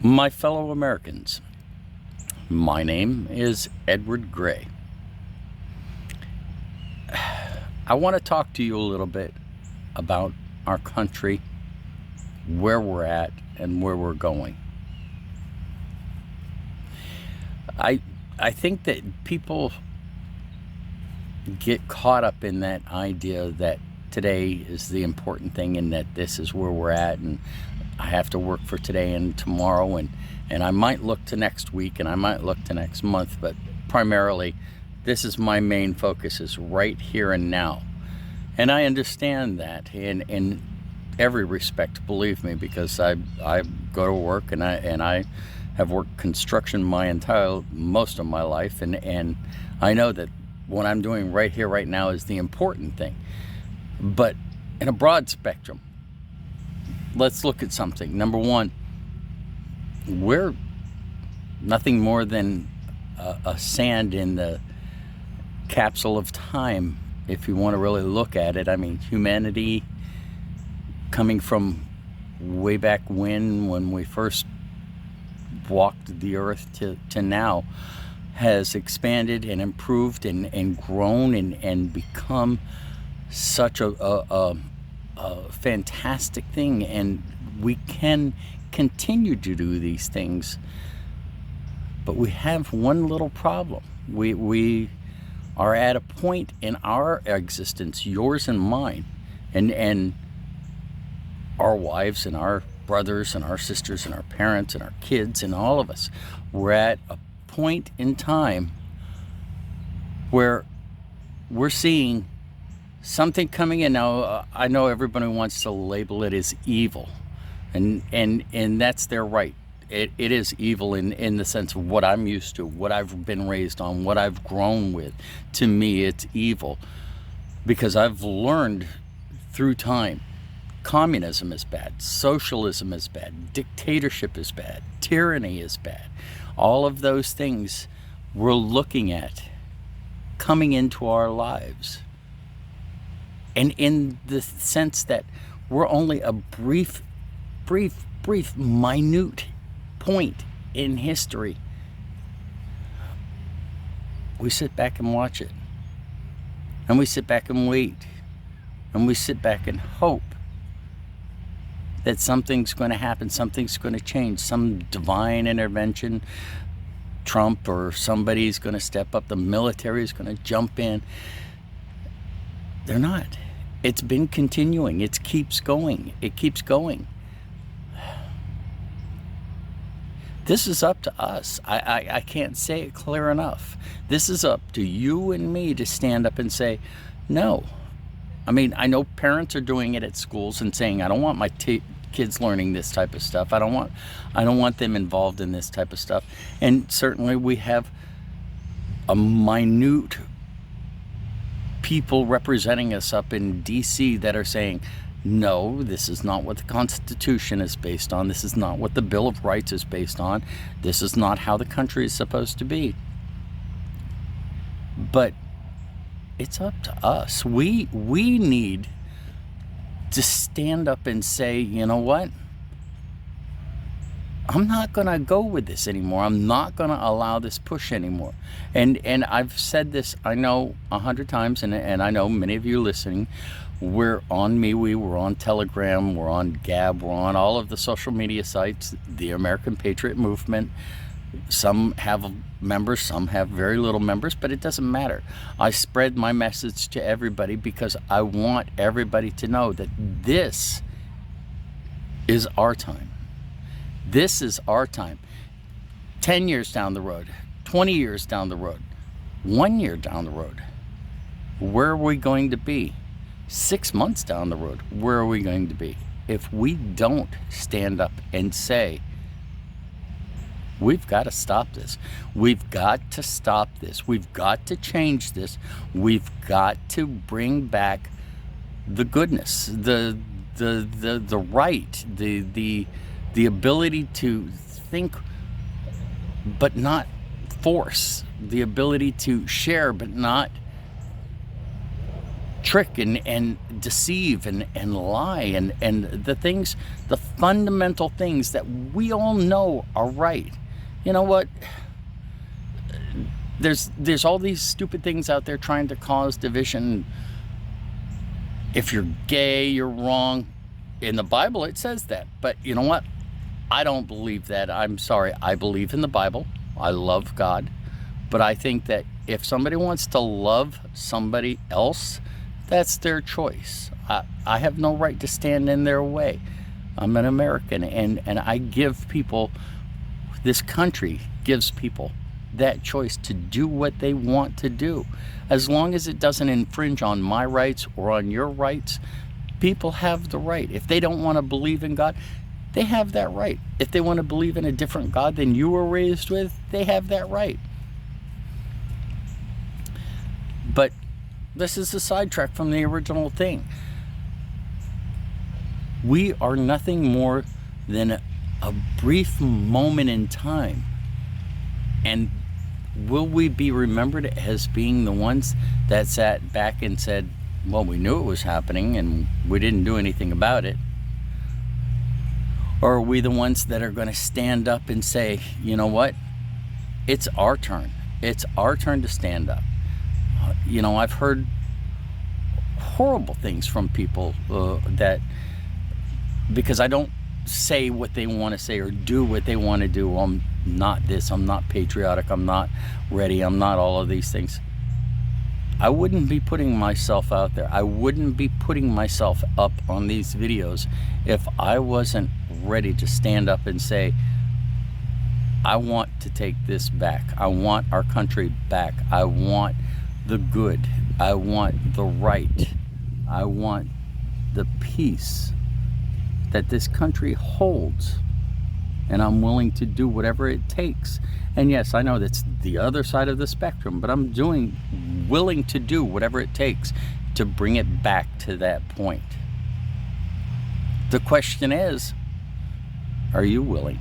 My fellow Americans, my name is Edward Gray. I want to talk to you a little bit about our country, where we're at, and where we're going. I think that people get caught up in that idea that today is the important thing and that this is where we're at, and I have to work for today and tomorrow, and I might look to next week and I might look to next month, but primarily this is my main focus, is right here and now. And I understand that in every respect, believe me, because I go to work and I have worked construction most of my life, and I know that what I'm doing right here, right now is the important thing. But in a broad spectrum, let's look at something. Number one, we're nothing more than a sand in the capsule of time, if you want to really look at it. I mean, humanity, coming from way back when we first walked the earth to now, has expanded and improved and grown and become such a fantastic thing, and we can continue to do these things. But we have one little problem. We are at a point in our existence, yours and mine, and our wives and our brothers and our sisters and our parents and our kids and all of us, we're at a point in time where we're seeing something coming in. Now, I know everybody wants to label it as evil, and that's their right. It is evil in the sense of what I'm used to, what I've been raised on, what I've grown with. To me, it's evil because I've learned through time. Communism is bad, socialism is bad, dictatorship is bad, tyranny is bad. All of those things we're looking at coming into our lives. And in the sense that we're only a brief, minute point in history, we sit back and watch it. And we sit back and wait. And we sit back and hope that something's going to happen, something's going to change, some divine intervention. Trump or somebody's going to step up, the military is going to jump in. They're not. It's been continuing. It keeps going. It keeps going. This is up to us. I can't say it clear enough. This is up to you and me to stand up and say, no. I mean, I know parents are doing it at schools and saying, I don't want my kids learning this type of stuff. I don't want them involved in this type of stuff. And certainly we have a minute people representing us up in DC that are saying, no, this is not what the Constitution is based on. This is not what the Bill of Rights is based on. This is not how the country is supposed to be. But it's up to us. We need to stand up and say, you know what? I'm not going to go with this anymore. I'm not going to allow this push anymore. And I've said this, I know 100 times, and I know many of you listening. We're on MeWe, we're on Telegram, we're on Gab, we're on all of the social media sites, the American Patriot movement. Some have members, some have very little members, but it doesn't matter. I spread my message to everybody because I want everybody to know that this is our time. This is our time. 10 years down the road, 20 years down the road, 1 year down the road, where are we going to be? 6 months down the road, where are we going to be? If we don't stand up and say, we've got to stop this. We've got to stop this. We've got to change this. We've got to bring back the goodness, the right, the ability to think but not force, the ability to share but not trick and deceive and lie and the things, the fundamental things that we all know are right. You know what? There's all these stupid things out there trying to cause division. If you're gay, you're wrong. In the Bible, it says that. But you know what? I don't believe that. I'm sorry. I believe in the Bible. I love God. But I think that if somebody wants to love somebody else, that's their choice. I have no right to stand in their way. I'm an American, and I give people, this country gives people that choice to do what they want to do. As long as it doesn't infringe on my rights or on your rights, people have the right. If they don't want to believe in God, they have that right. If they want to believe in a different God than you were raised with, they have that right. But this is a sidetrack from the original thing. We are nothing more than a brief moment in time. And will we be remembered as being the ones that sat back and said, well, we knew it was happening and we didn't do anything about it? Or are we the ones that are going to stand up and say, you know what? It's our turn. It's our turn to stand up. You know, I've heard horrible things from people that, because I don't say what they want to say or do what they want to do. I'm not this, I'm not patriotic, I'm not ready, I'm not all of these things. I wouldn't be putting myself out there. I wouldn't be putting myself up on these videos if I wasn't ready to stand up and say, I want to take this back. I want our country back. I want the good. I want the right. I want the peace that this country holds. And I'm willing to do whatever it takes. And yes, I know that's the other side of the spectrum, but I'm willing to do whatever it takes to bring it back to that point. The question is, are you willing?